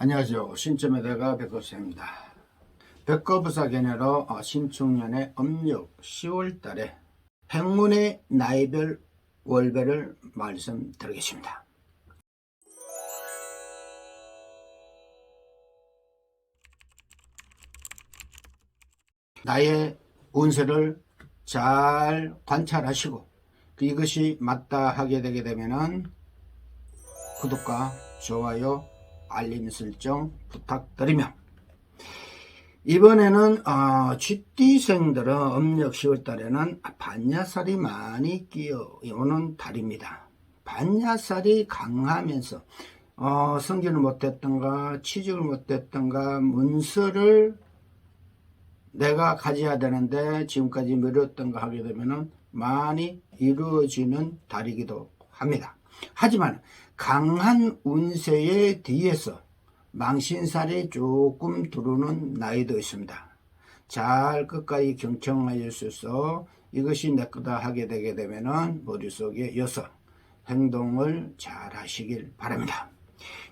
안녕하세요. 신점의 대가 백거수입니다. 백거부사 견해로 신축년의 음력 10월달에 행운의 나이별 월별을 말씀드리겠습니다. 나의 운세를 잘 관찰하시고 이것이 맞다 하게 되게 되면은 구독과 좋아요 알림 설정 부탁드리며, 이번에는 쥐띠생들은 음력 10월달에는 반야살이 많이 끼어오는 달입니다. 반야살이 강하면서 성질을 못했던가 취직을 못했던가 문서를 내가 가져야 되는데 지금까지 미뤘던가 하게 되면 많이 이루어지는 달이기도 합니다. 하지만 강한 운세에 뒤에서 망신살이 조금 두르는 나이도 있습니다. 잘 끝까지 경청하셔서 이것이 내 거다 하게 되게 되면은 머릿속에 이어서 행동을 잘 하시길 바랍니다.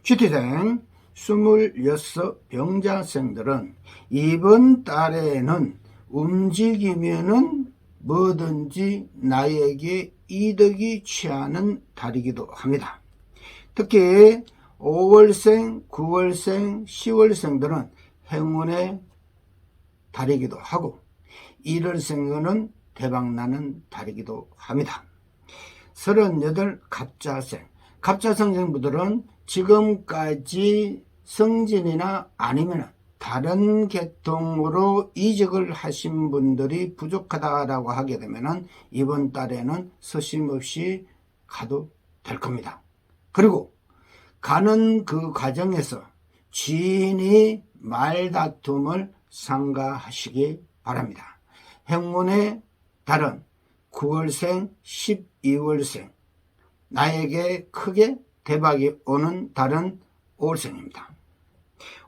쥐띠생 26 병자생들은 이번 달에는 움직이면은 뭐든지 나에게 이득이 취하는 달이기도 합니다. 특히 5월생, 9월생, 10월생들은 행운의 달이기도 하고 1월생은 대박나는 달이기도 합니다. 38 갑자생, 갑자생분들은 지금까지 성진이나 아니면 다른 계통으로 이직을 하신 분들이 부족하다라고 하게 되면 이번 달에는 서심없이 가도 될 겁니다. 그리고 가는 그 과정에서 지인이 말다툼을 삼가하시기 바랍니다. 행운의 달은 9월생, 12월생, 나에게 크게 대박이 오는 달은 5월생입니다.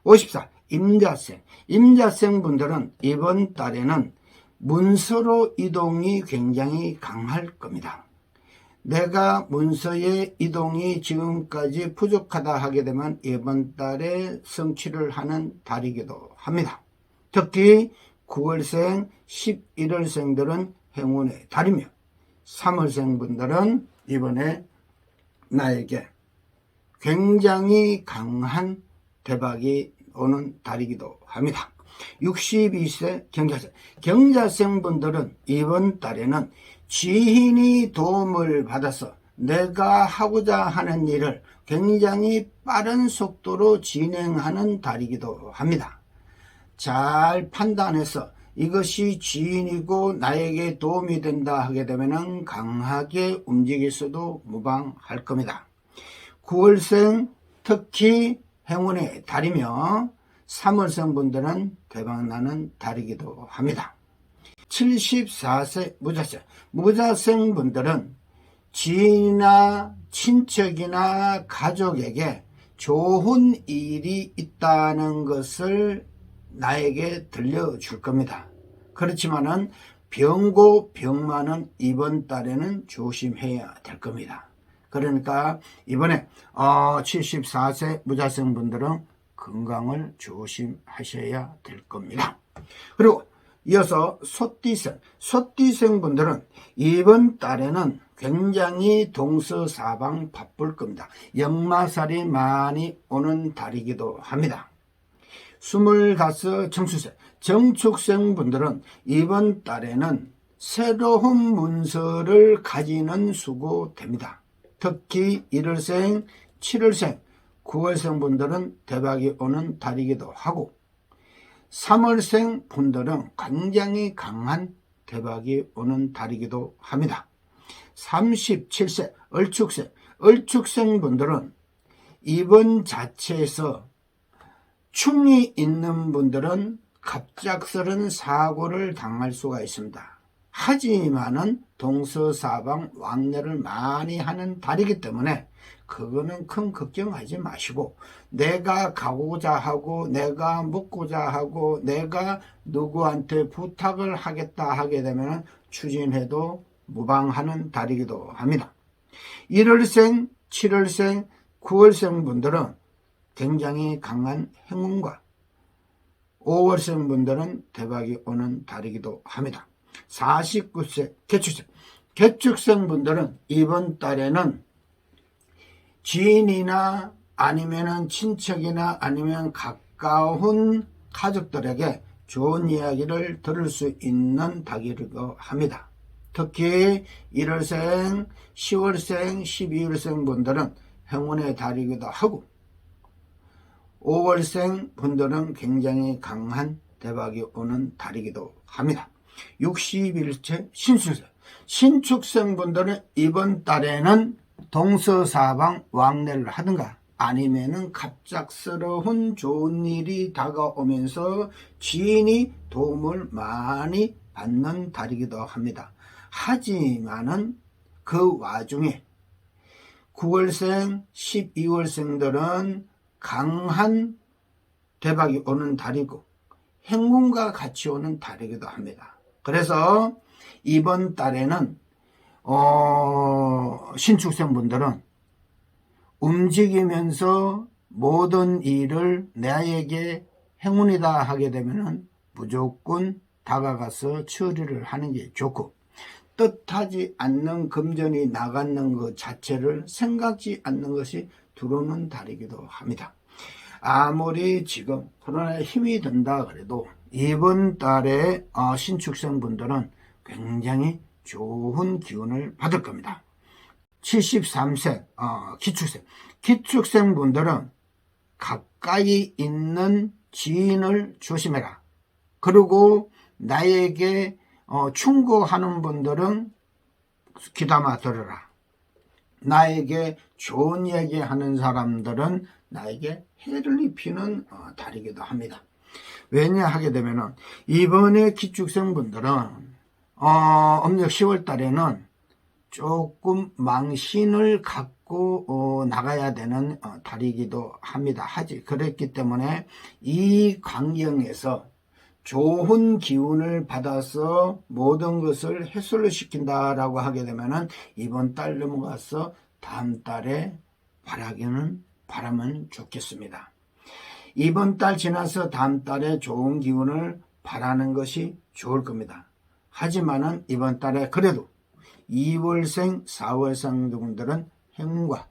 54 임자생, 임자생 분들은 이번 달에는 문서로 이동이 굉장히 강할 겁니다. 내가 문서의 이동이 지금까지 부족하다 하게 되면 이번 달에 성취를 하는 달이기도 합니다. 특히 9월생, 11월생들은 행운의 달이며 3월생 분들은 이번에 나에게 굉장히 강한 대박이 오는 달이기도 합니다. 62세 경자생, 경자생 분들은 이번 달에는 지인이 도움을 받아서 내가 하고자 하는 일을 굉장히 빠른 속도로 진행하는 달이기도 합니다. 잘 판단해서 이것이 지인이고 나에게 도움이 된다 하게 되면 강하게 움직일 수도 무방할 겁니다. 9월생 특히 행운의 달이며 3월생 분들은 대박나는 달이기도 합니다. 74세 무자생, 무자생 분들은 지인이나 친척이나 가족에게 좋은 일이 있다는 것을 나에게 들려줄 겁니다. 그렇지만은 병고 병만은 이번 달에는 조심해야 될 겁니다. 그러니까 이번에 74세 무자생 분들은 건강을 조심하셔야 될 겁니다. 그리고 이어서 소띠생, 소띠생 분들은 이번 달에는 굉장히 동서사방 바쁠 겁니다. 역마살이 많이 오는 달이기도 합니다. 25 청축생, 정축생 분들은 이번 달에는 새로운 문서를 가지는 수고 됩니다. 특히 1월생, 7월생, 9월생 분들은 대박이 오는 달이기도 하고 3월생 분들은 굉장히 강한 대박이 오는 달이기도 합니다. 37세 을축생, 을축생 분들은 이번 자체에서 충이 있는 분들은 갑작스런 사고를 당할 수가 있습니다. 하지만은 동서사방 왕래를 많이 하는 달이기 때문에 그거는 큰 걱정하지 마시고 내가 가고자 하고 내가 먹고자 하고 내가 누구한테 부탁을 하겠다 하게 되면 추진해도 무방하는 달이기도 합니다. 1월생, 7월생, 9월생 분들은 굉장히 강한 행운과 5월생 분들은 대박이 오는 달이기도 합니다. 49세 개축생. 개축생 분들은 이번 달에는 지인이나 아니면은 친척이나 아니면 가까운 가족들에게 좋은 이야기를 들을 수 있는 달이기도 합니다. 특히 1월생, 10월생, 12월생 분들은 행운의 달이기도 하고 5월생 분들은 굉장히 강한 대박이 오는 달이기도 합니다. 61세 신축생. 신축생 분들은 이번 달에는 동서사방 왕래를 하든가 아니면은 갑작스러운 좋은 일이 다가오면서 지인이 도움을 많이 받는 달이기도 합니다. 하지만은 그 와중에 9월생, 12월생들은 강한 대박이 오는 달이고 행운과 같이 오는 달이기도 합니다. 그래서 이번 달에는 신축생 분들은 움직이면서 모든 일을 나에게 행운이다 하게 되면 무조건 다가가서 처리를 하는 게 좋고 뜻하지 않는 금전이 나가는 것 자체를 생각지 않는 것이 들어오는 달이기도 합니다. 아무리 지금 코로나에 힘이 든다 그래도 이번 달에 신축생 분들은 굉장히 좋은 기운을 받을 겁니다. 73세 기축생. 기축생 분들은 가까이 있는 지인을 조심해라. 그리고 나에게 충고하는 분들은 귀담아 들으라. 나에게 좋은 얘기하는 사람들은 나에게 해를 입히는 달이기도 합니다. 왜냐 하게 되면은 이번에 기축생 분들은 음력 10월 달에는 조금 망신을 갖고 나가야 되는 달이기도 합니다. 그랬기 때문에 이 광경에서 좋은 기운을 받아서 모든 것을 해소를 시킨다라고 하게 되면은 이번 달 넘어가서 다음 달에 바라면 좋겠습니다. 이번 달 지나서 다음 달에 좋은 기운을 바라는 것이 좋을 겁니다. 하지만은 이번 달에 그래도 2월생, 4월생 분들은 행운과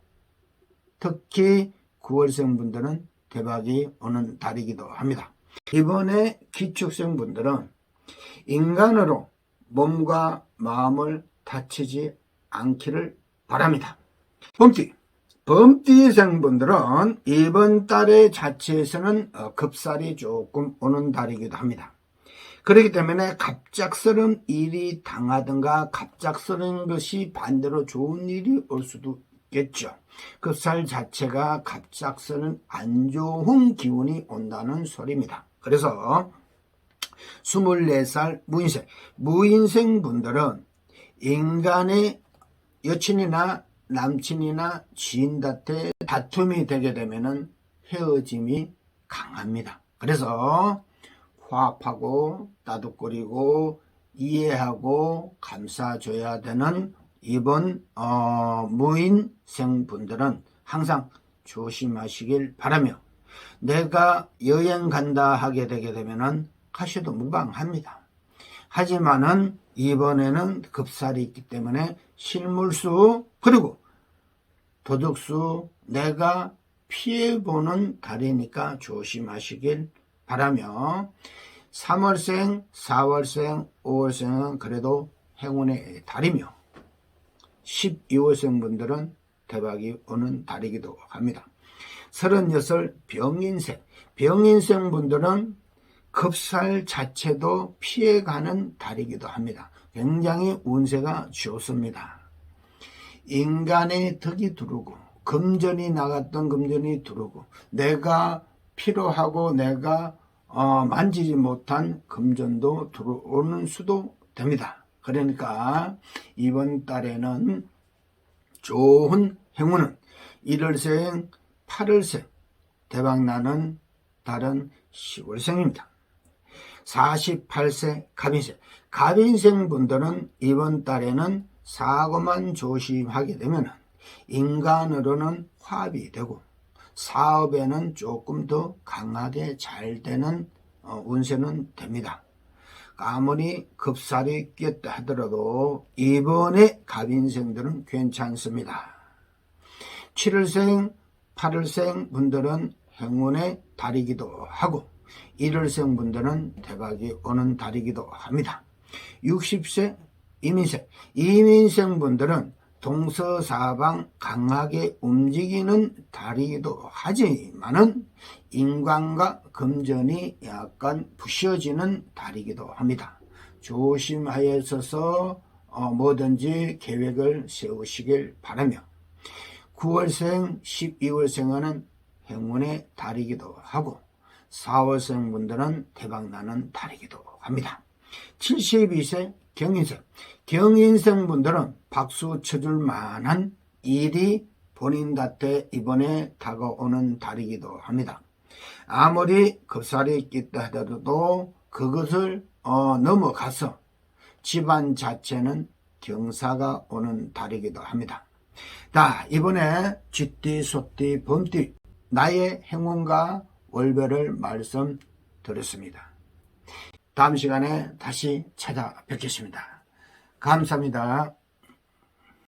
특히 9월생 분들은 대박이 오는 달이기도 합니다. 이번에 기축생 분들은 인간으로 몸과 마음을 다치지 않기를 바랍니다. 범띠생 분들은 이번 달의 자체에서는 급살이 조금 오는 달이기도 합니다. 그렇기 때문에 갑작스러운 일이 당하든가 갑작스러운 것이 반대로 좋은 일이 올 수도 있겠죠. 급살 자체가 갑작스러운 안 좋은 기운이 온다는 소리입니다. 그래서 24살 무인생 분들은 인간의 여친이나 남친이나 지인한테 다툼이 되게 되면은 헤어짐이 강합니다. 그래서 화합하고 따뜻거리고 이해하고 감싸줘야 되는 이번 무인생 분들은 항상 조심하시길 바라며 내가 여행 간다 하게 되게 되면은 가셔도 무방합니다. 하지만은 이번에는 급살이 있기 때문에 실물수 그리고 도둑수 내가 피해보는 달이니까 조심하시길 바라며 3월생, 4월생, 5월생은 그래도 행운의 달이며 12월생 분들은 대박이 오는 달이기도 합니다. 36 병인생 분들은 급살 자체도 피해가는 달이기도 합니다. 굉장히 운세가 좋습니다. 인간의 덕이 들어오고 금전이 나갔던 금전이 들어오고 내가 필요하고 내가 만지지 못한 금전도 들어오는 수도 됩니다. 그러니까 이번 달에는 좋은 행운은 1월생, 8월생, 대박나는 달은 10월생입니다. 48세 갑인생 분들은 이번 달에는 사고만 조심하게 되면 인간으로는 화합이 되고 사업에는 조금 더 강하게 잘 되는 운세는 됩니다. 아무리 급살이 꼈다 하더라도 이번에 갑인생들은 괜찮습니다. 7월생, 8월생 분들은 행운의 달이기도 하고 1월생 분들은 대박이 오는 달이기도 합니다. 60세 이민생 분들은 동서사방 강하게 움직이는 달이기도 하지만은 인간과 금전이 약간 부셔지는 달이기도 합니다. 조심하여서 뭐든지 계획을 세우시길 바라며 9월생, 12월생은 행운의 달이기도 하고 4월생 분들은 대박나는 달이기도 합니다. 72세 경인생 분들은 박수 쳐줄 만한 일이 본인한테 이번에 다가오는 달이기도 합니다. 아무리 급살이 낀다 하더라도 그것을 넘어가서 집안 자체는 경사가 오는 달이기도 합니다. 자, 이번에 쥐띠, 소띠, 범띠 나의 행운과 월별을 말씀드렸습니다. 다음 시간에 다시 찾아뵙겠습니다. 감사합니다.